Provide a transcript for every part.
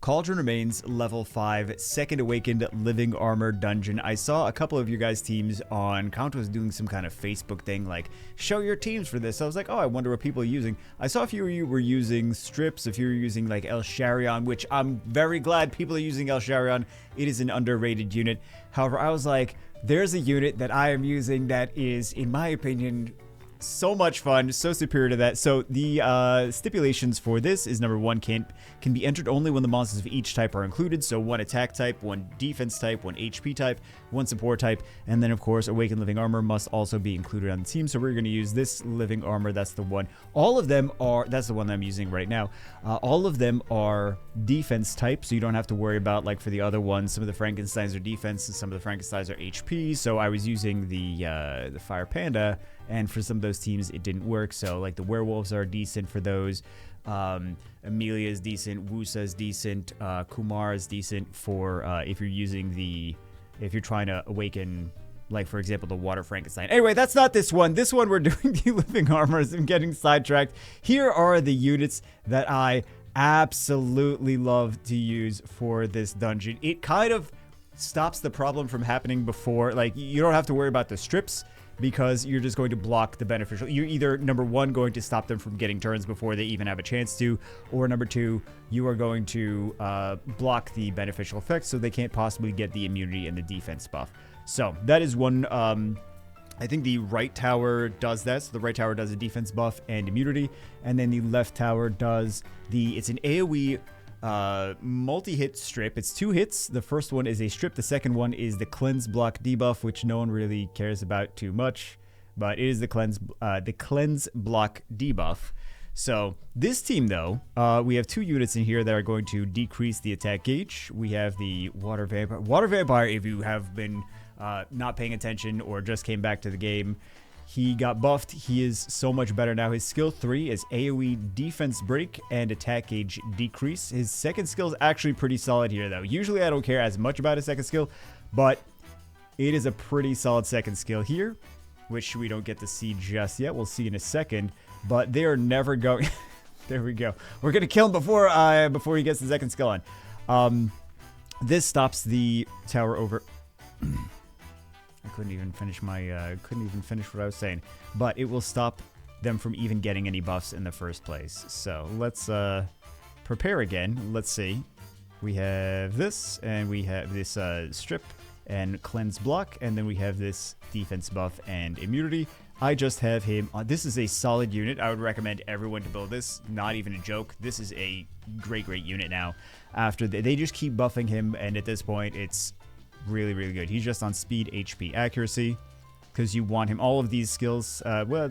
Cauldron Remains, level 5, Second Awakened Living Armor Dungeon. I saw a couple of your guys' teams on Count was doing some kind of Facebook thing, like, show your teams for this. So I was like, oh, I wonder what people are using. I saw a few of you were using Strips, a few were using, like, El Sharion, which I'm very glad people are using El Sharion. It is an underrated unit. However, I was like, there's a unit that I am using that is, in my opinion, so much fun, so superior to that. So the stipulations for this is number 1, can be entered only when the monsters of each type are included. So 1 attack type, 1 defense type, 1 HP type, 1 support type, and then of course Awakened Living Armor must also be included on the team. So we're going to use this Living Armor. That's the one. All of them are, that's the one that I'm using right now. All of them are defense type, so you don't have to worry about, like, for the other ones, some of the Frankensteins are defense and some of the Frankensteins are HP. So I was using the Fire Panda, and for some of those teams it didn't work. So like the werewolves are decent for those. Amelia is decent. Wusa is decent. Kumar is decent for if you're trying to awaken, like, for example, the Water Frankenstein. Anyway, that's not this one. This one we're doing the Living Armors. I'm getting sidetracked. Here are the units that I absolutely love to use for this dungeon. It kind of stops the problem from happening before. Like, you don't have to worry about the strips, because you're just going to block the beneficial. You're either, number 1, going to stop them from getting turns before they even have a chance to, or number 2, you are going to block the beneficial effects so they can't possibly get the immunity and the defense buff. So that is one. I think the right tower does that. So the right tower does a defense buff and immunity, and then the left tower does it's an AoE multi-hit strip. It's 2 hits. The first one is a strip. The second one is the cleanse block debuff, which no one really cares about too much, but it is the cleanse block debuff. So this team, though, we have 2 units in here that are going to decrease the attack gauge. We have the Water Vampire. Water Vampire, if you have been not paying attention or just came back to the game, he got buffed. He is so much better now. His skill 3 is AoE defense break and attack gauge decrease. His second skill is actually pretty solid here, though. Usually I don't care as much about his second skill, but it is a pretty solid second skill here, which we don't get to see just yet. We'll see in a second, but they are never going... There we go. We're going to kill him before he gets the second skill on. This stops the tower over... I couldn't even finish what I was saying, but it will stop them from even getting any buffs in the first place. So let's prepare again. Let's see. We have this, and we have this strip and cleanse block, and then we have this defense buff and immunity. I just have him on. This is a solid unit. I would recommend everyone to build this. Not even a joke. This is a great unit now. After they just keep buffing him, and at this point, it's really good. He's just on speed, HP, accuracy, because you want him. All of these skills, well,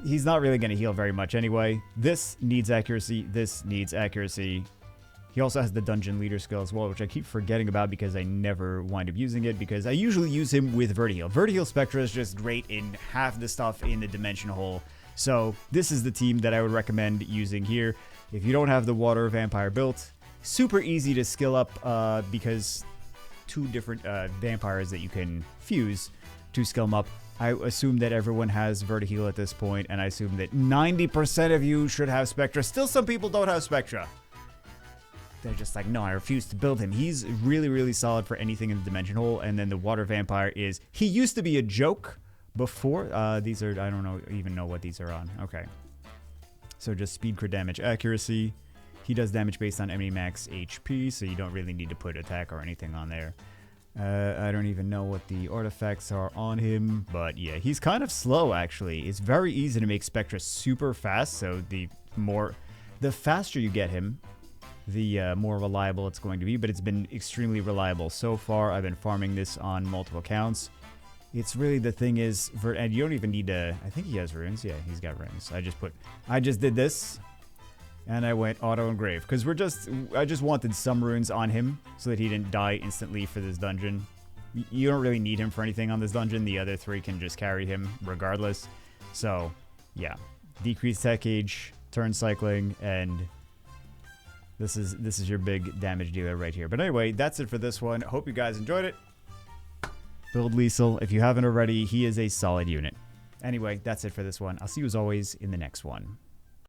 he's not really going to heal very much anyway. This needs accuracy. This needs accuracy. He also has the dungeon leader skill as well, which I keep forgetting about because I never wind up using it, because I usually use him with Vertiheal. Vertiheal Spectra is just great in half the stuff in the Dimension Hole. So this is the team that I would recommend using here. If you don't have the Water Vampire built, super easy to skill up because 2 different vampires that you can fuse to skill them up. I assume that everyone has Vertiheal at this point, and I assume that 90% of you should have Spectra. Still, some people don't have Spectra. They're just like, no, I refuse to build him. He's really solid for anything in the Dimension Hole. And then the Water Vampire he used to be a joke before. These are, I don't even know what these are on. Okay. So just speed, crit damage, accuracy. He does damage based on enemy max HP, so you don't really need to put attack or anything on there. I don't even know what the artifacts are on him, but yeah, he's kind of slow, actually. It's very easy to make Spectra super fast, so the faster you get him, the more reliable it's going to be, but it's been extremely reliable so far. I've been farming this on multiple counts. It's really, the thing is, and you don't even need to, I think he has runes. Yeah, he's got runes. I just did this. And I went auto engrave because I just wanted some runes on him so that he didn't die instantly for this dungeon. You don't really need him for anything on this dungeon. The other 3 can just carry him regardless. So yeah, decreased attack gauge, turn cycling, and this is your big damage dealer right here. But anyway, that's it for this one. Hope you guys enjoyed it. Build Liesel. If you haven't already, he is a solid unit. Anyway, that's it for this one. I'll see you as always in the next one.